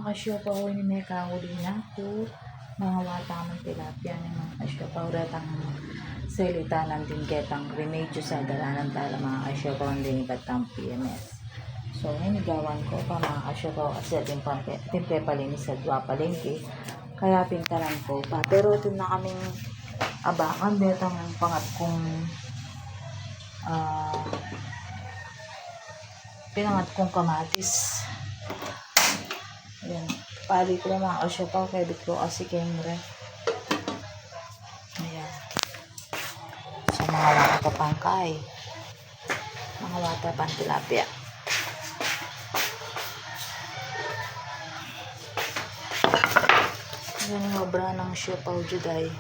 mga kasyopa ko ni Meka uli na ko mga watamang tilapia ng mga kasyopa uratang salita ng tingketang remedyo sa dalanan tala mga kasyopa ang linipat ng PMS. So hinigawan ko pa mga kasyopa kasi timple palinis sa dwa palengke kaya pintaran ko pa pero ito na kaming abakan dito ang pangat kong pinangat kong kamatis. Ayan. Pali ko lang mga kasyopa. Kaya ko kasi kemre. Ayan. So, mga wata pangkay. Mga wata pang tilapia. Ayan yung obra ng syopaw juday.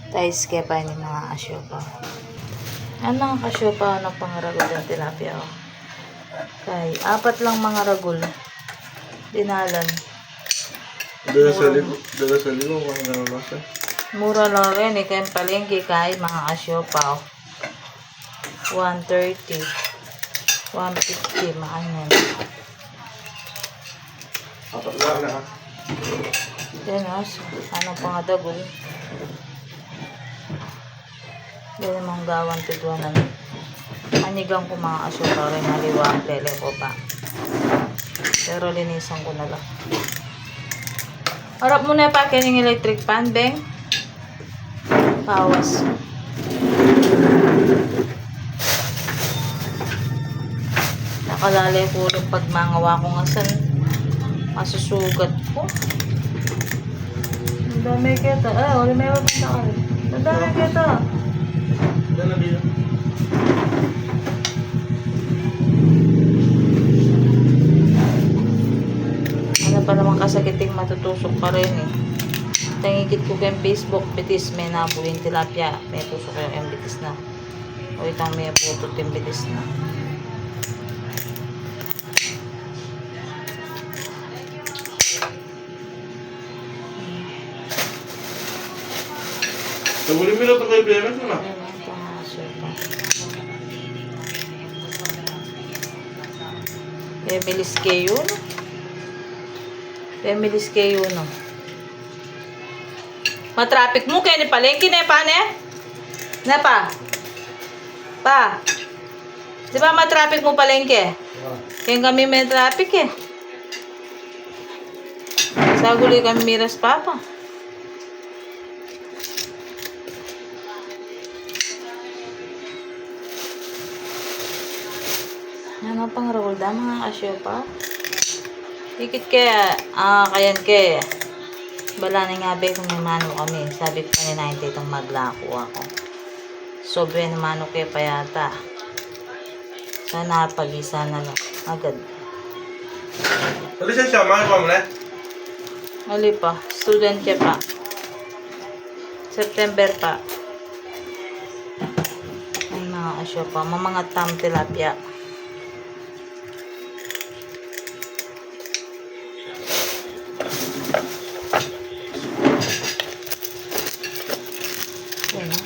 Tais kepa ni mga kasyopa. Ano mga kasyopa ng pangaragol ng tilapia o? Kay, 4 lang mga ragol. Dinalan. Dala sa limo, mga nalasa. Mura lang rin eh. Kaya palengke kay mga kasyopa o. 130. 150. Makanyan. 4 lang na ha. Yan o. Anong pangadagol? Yan ang gawan tudwanan. Manigang ko mga kasyopa rin. Haliwa ang lele ko pa. Pero linisan ko na lang. Harap mo na pa yung electric pan, Beng. Pawas. Nakalala ko rin pag mangawa ko ngasan. Masusugat ko. Ang dami kita. Wala may mabanda ka rin. Ang dami kita. Dala dito. Ano pa naman kasakiting matutusok pa rin eh. Tangigit ko kayong Facebook, bitis may nabuhin tilapia. May tusok yung bitis na. O itang may putot yung bitis na. Nabuli mo lang ito kay PMS mo na. Ayan ang pangasyo pa. Femilis kayo no? Femilis kayo no? Matraffic mo kaya ni palengke na pa ne? Na pa? Pa? Di ba matraffic mo palengke? Kaya kami may traffic eh. Saguli kami miras papa. Ano pang rolda mga kasyopa? Hikit kaya, kayan kaya. Bala na nga be kung may mano kami. Sabi pa ni 90 itong maglako ako. Sobre na mano kaya pa yata. Sana pag-isa na lang. Agad. Alisan siya, mga pa mo na. Ali pa. Student kaya pa. September pa. Ay mga kasyopa. Mamangat tam tilapia. Yan o.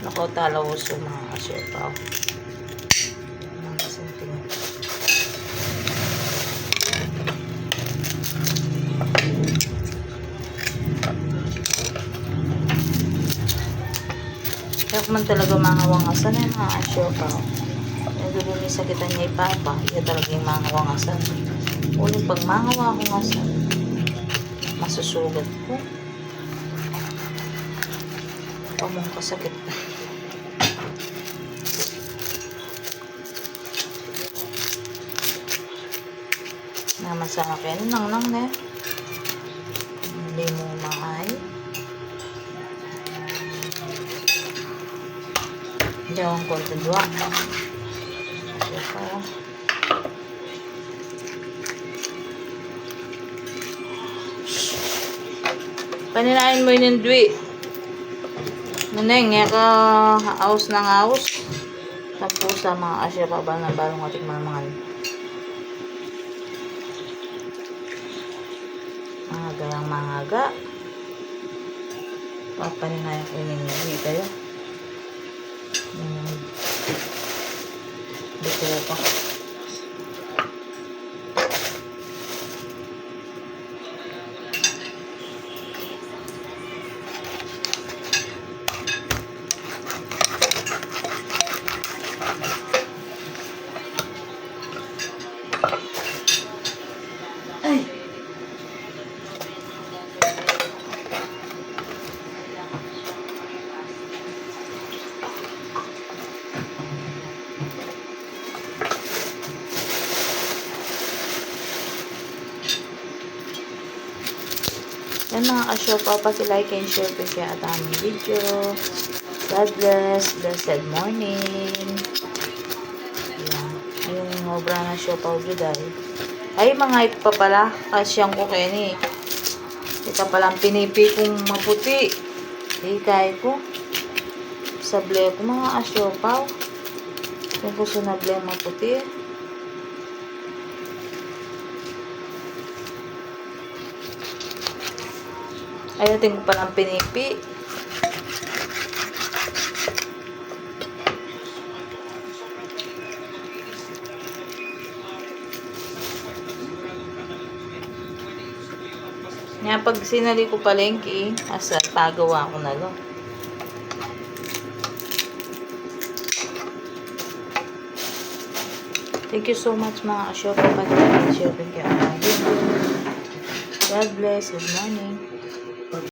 Nako talawos yung mga kasyopa. Mga senting. Kaya man talaga mga wangasan yung mga kasyopa. Nagulungi sa kita niya ipapa. Kaya talaga yung mga wangasan. Uling pag mga wangasan, masusugat ko. Pamong kasakit. Naman sa akin, nang ne. Hindi mo maay. Diyan ko ito dua. So, Paninain mo yun yung dwi. Nuneng, ka aus ng aus. Tapos sa mga asya pa ba ng balong ating mamahal. Mga galang mga ga. Papaninain ko yun yung dwi kayo. Dito pa. Ay! Yan mga ka-shop, paki-like and share po siya at aming video. God bless. Blessed morning. Yan. Yung obra na shop out juday. Ay, mga ipa pala. Kasyang ko kayo ni. Ika palang pinipi kong maputi. Ikay ko. Sable ko mga asyopaw. Kung gusto na bleng maputi. Ayatin ko palang pinipi. Nga pag sinali ko palengke, asa pagawa ko na lo. Thank you so much mga ka-shop. Pag-share kayo. God bless. Good morning.